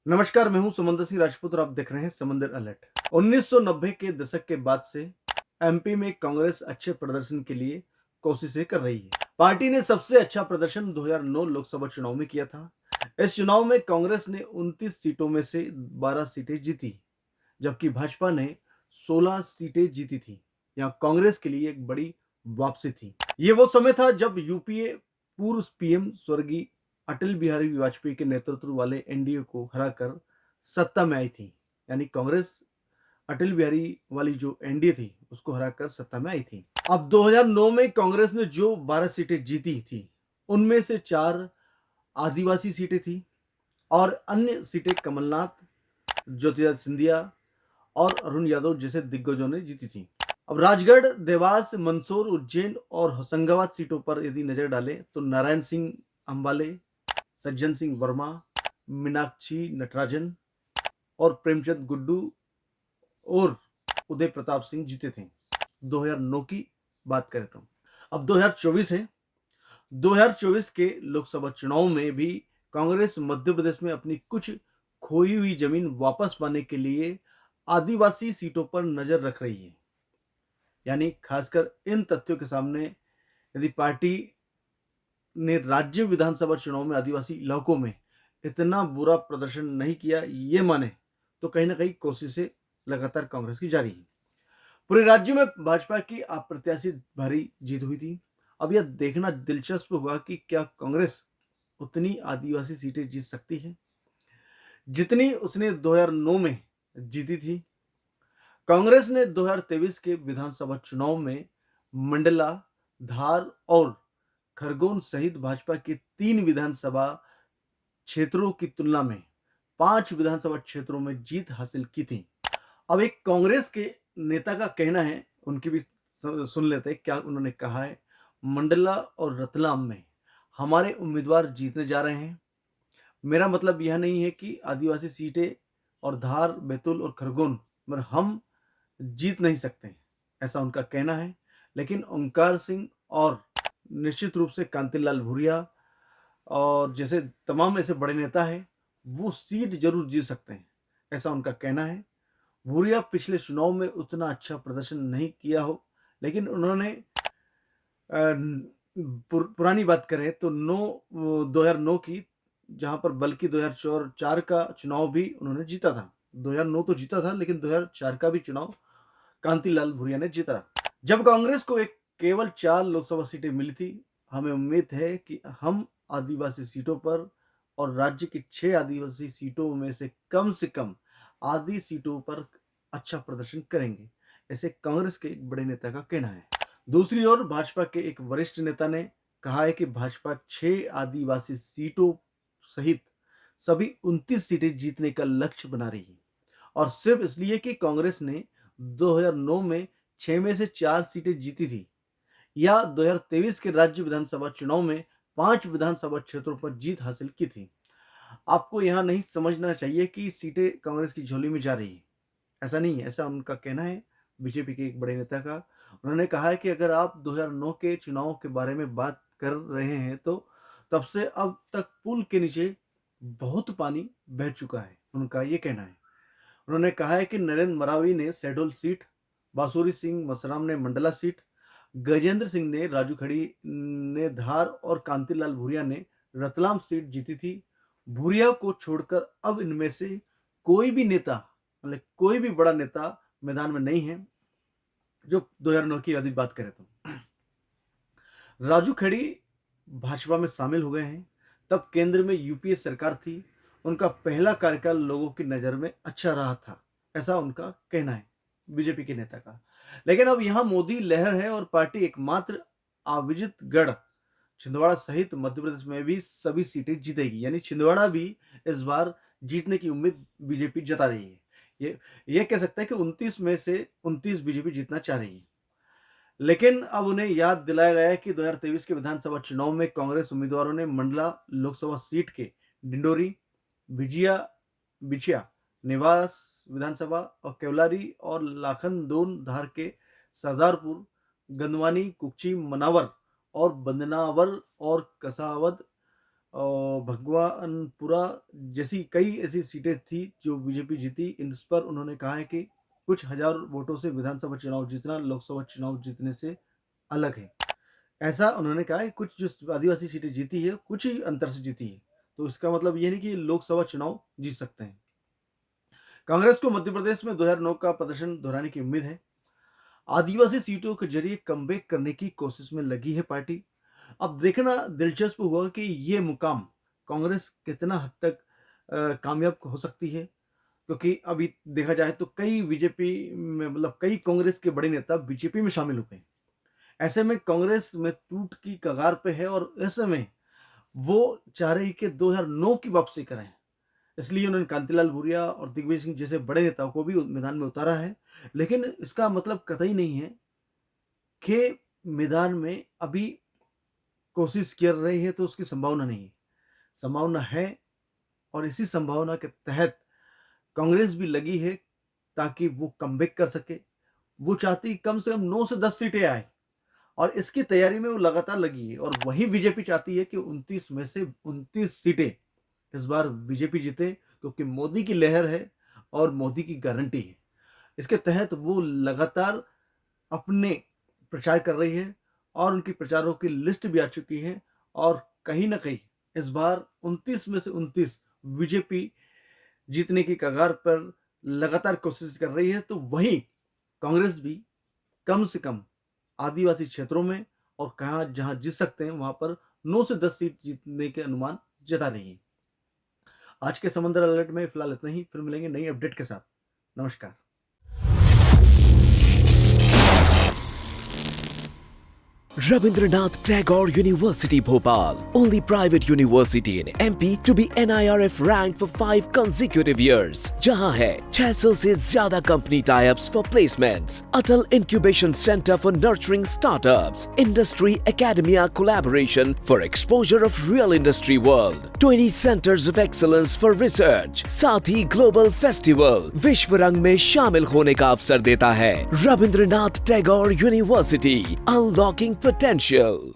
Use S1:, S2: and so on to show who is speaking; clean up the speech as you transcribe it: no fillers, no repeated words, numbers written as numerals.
S1: नमस्कार, मैं हूं समंदर सिंह राजपूत और आप देख रहे हैं समंदर अलर्ट। 1990 के दशक के बाद से एमपी में कांग्रेस अच्छे प्रदर्शन के लिए कोशिशें कर रही है। पार्टी ने सबसे अच्छा प्रदर्शन 2009 लोकसभा चुनाव में किया था। इस चुनाव में कांग्रेस ने 29 सीटों में से 12 सीटें जीती, जबकि भाजपा ने 16 सीटें जीती थी। यहाँ कांग्रेस के लिए एक बड़ी वापसी थी। ये वो समय था जब यूपीए पूर्व पीएम स्वर्गीय अटल बिहारी वाजपेयी के नेतृत्व वाले एनडीए को हराकर सत्ता में आई थी। यानी कांग्रेस अटल बिहारी वाली जो एनडीए थी उसको हराकर सत्ता में आई थी। अब 2009 में कांग्रेस ने जो 12 सीटें जीती थी, उनमें से 4 आदिवासी सीटें थी और अन्य सीटें कमलनाथ, ज्योतिरादित्य सिंधिया और अरुण यादव जैसे दिग्गजों ने जीती थी। अब राजगढ़, देवास, मंदसौर, उज्जैन और होशंगाबाद सीटों पर यदि नजर डालें तो नारायण सिंह अंबाले, सज्जन सिंह वर्मा, मीनाक्षी नटराजन और प्रेमचंद गुड्डू और उदय प्रताप सिंह जीते थे। 2009 की बात करें तो अब 2024 है। 2024 के लोकसभा चुनाव में भी कांग्रेस मध्य प्रदेश में अपनी कुछ खोई हुई जमीन वापस पाने के लिए आदिवासी सीटों पर नजर रख रही है। यानी खासकर इन तथ्यों के सामने यदि पार्टी ने राज्य विधानसभा चुनाव में आदिवासी इलाकों में इतना बुरा प्रदर्शन नहीं किया, ये माने तो कहीं ना कहीं कोशिशें लगातार कांग्रेस की जारी है। पूरे राज्य में भाजपा की अप्रत्याशित भारी जीत हुई थी। अब यह देखना दिलचस्प हुआ कि क्या कांग्रेस उतनी आदिवासी सीटें जीत सकती है जितनी उसने 2009 में जीती थी। कांग्रेस ने 2023 के विधानसभा चुनाव में मंडला, धार और खरगोन सहित भाजपा के 3 विधानसभा क्षेत्रों की तुलना में 5 विधानसभा क्षेत्रों में जीत हासिल की थी। अब एक कांग्रेस के नेता का कहना है, उनकी भी सुन लेते हैं क्या उन्होंने कहा है। मंडला और रतलाम में हमारे उम्मीदवार जीतने जा रहे हैं। मेरा मतलब यह नहीं है कि आदिवासी सीटें और धार, बैतूल और खरगोन में हम जीत नहीं सकते, ऐसा उनका कहना है। लेकिन ओंकार सिंह और निश्चित रूप से कांतिलाल भूरिया और जैसे तमाम ऐसे बड़े नेता हैं, वो सीट जरूर जीत सकते हैं, ऐसा उनका कहना है। भूरिया पिछले चुनाव में उतना अच्छा प्रदर्शन नहीं किया हो, लेकिन उन्होंने पुरानी बात करें तो 2009 की, जहां पर बल्कि 2004 का चुनाव भी उन्होंने जीता था। 2009 तो जीता था, लेकिन 2004 का भी चुनाव कांतिलाल भूरिया ने जीता। जब कांग्रेस को एक केवल 4 लोकसभा सीटें मिली थी, हमें उम्मीद है कि हम आदिवासी सीटों पर और राज्य की 6 आदिवासी सीटों में से कम आधी सीटों पर अच्छा प्रदर्शन करेंगे, ऐसे कांग्रेस के एक बड़े नेता का कहना है। दूसरी ओर भाजपा के एक वरिष्ठ नेता ने कहा है कि भाजपा 6 आदिवासी सीटों सहित सभी 29 सीटें जीतने का लक्ष्य बना रही है, और सिर्फ इसलिए कि कांग्रेस ने 2009 में 6 में से 4 सीटें जीती थी, या 2023 के राज्य विधानसभा चुनाव में 5 विधानसभा क्षेत्रों पर जीत हासिल की थी। आपको यहां नहीं समझना चाहिए कि सीटें कांग्रेस की झोली में जा रही है, ऐसा नहीं है, ऐसा उनका कहना है। बीजेपी के एक बड़े नेता का उन्होंने कहा है कि अगर आप 2009 के चुनाव के बारे में बात कर रहे हैं तो तब से अब तक पुल के नीचे बहुत पानी बह चुका है, उनका ये कहना है। उन्होंने कहा है कि नरेंद्र मरावी ने शहडोल सीट, बासुरी सिंह मसराम ने मंडला सीट, गजेंद्र सिंह ने राजू खड़ी ने धार और कांतिलाल भूरिया ने रतलाम सीट जीती थी। भूरिया को छोड़कर अब इनमें से कोई भी नेता, मतलब कोई भी बड़ा नेता मैदान में नहीं है। जो 2009 की यदि बात करें तो राजू खड़ी भाजपा में शामिल हो गए हैं। तब केंद्र में यूपीए सरकार थी, उनका पहला कार्यकाल लोगों की नजर में अच्छा रहा था, ऐसा उनका कहना है, बीजेपी के नेता का। लेकिन अब यहां मोदी लहर है और पार्टी एकमात्र आविजित गढ़ छिंदवाड़ा सहित मध्य प्रदेश में भी सभी सीटें जीतेगी। यानी छिंदवाड़ा भी इस बार जीतने की उम्मीद बीजेपी जता रही है। ये कह सकते हैं कि 29 में से 29 बीजेपी जीतना चाह रही है। लेकिन अब उन्हें याद दिलाया गया है कि 2023 के विधानसभा चुनाव में कांग्रेस उम्मीदवारों ने मंडला लोकसभा सीट के डिंडोरी, बिजिया बिछिया निवास विधानसभा और केवलारी और लाखनदोन धार के सरदारपुर, गंदवानी, कुक्ची, मनावर और बंदनावर और कसावद और भगवानपुरा जैसी कई ऐसी सीटें थी जो बीजेपी जीती। इस पर उन्होंने कहा है कि कुछ हजार वोटों से विधानसभा चुनाव जीतना लोकसभा चुनाव जीतने से अलग है। ऐसा उन्होंने कहा है, कुछ जो आदिवासी सीटें जीती है कुछ ही अंतर से जीती है, तो इसका मतलब ये नहीं कि लोकसभा चुनाव जीत सकते हैं। कांग्रेस को मध्य प्रदेश में 2009 का प्रदर्शन दोहराने की उम्मीद है। आदिवासी सीटों के जरिए कमबैक करने की कोशिश में लगी है पार्टी। अब देखना दिलचस्प होगा कि ये मुकाम कांग्रेस कितना हद तक कामयाब हो सकती है, क्योंकि अभी देखा जाए तो कई बीजेपी में मतलब कई कांग्रेस के बड़े नेता बीजेपी में शामिल हो गए। ऐसे में कांग्रेस में टूट की कगार पे है और ऐसे में वो चाह रही कि 2009 की वापसी करें। इसलिए उन्होंने कांतिलाल भूरिया और दिग्विजय सिंह जैसे बड़े नेताओं को भी मैदान में उतारा है। लेकिन इसका मतलब कतई नहीं है कि मैदान में अभी कोशिश कर रही है तो उसकी संभावना नहीं है। संभावना है और इसी संभावना के तहत कांग्रेस भी लगी है ताकि वो कमबैक कर सके। वो चाहती कम से कम 9 से 10 सीटें आए और इसकी तैयारी में वो लगातार लगी है। और वही बीजेपी चाहती है कि 29 में से 29 सीटें इस बार बीजेपी जीते, क्योंकि मोदी की लहर है और मोदी की गारंटी है। इसके तहत वो लगातार अपने प्रचार कर रही है और उनकी प्रचारों की लिस्ट भी आ चुकी है और कहीं ना कहीं इस बार 29 में से 29 बीजेपी जीतने की कगार पर लगातार कोशिश कर रही है। तो वहीं कांग्रेस भी कम से कम आदिवासी क्षेत्रों में और कहाँ जहां जीत सकते हैं वहां पर 9 से 10 सीट जीतने के अनुमान जता रही है। आज के समंदर अलर्ट में फिलहाल इतना ही, फिर मिलेंगे नई अपडेट के साथ। नमस्कार।
S2: Rabindranath Tagore University Bhopal, only private university in MP to be NIRF ranked for 5 consecutive years. जहां है 600 से ज्यादा company tie-ups for placements, Atal Incubation Center for nurturing startups, Industry Academia collaboration for exposure of real industry world, 20 centers of excellence for research, साथ ही global festival विश्व रंग में शामिल होने का अवसर देता है। Rabindranath Tagore University, unlocking potential.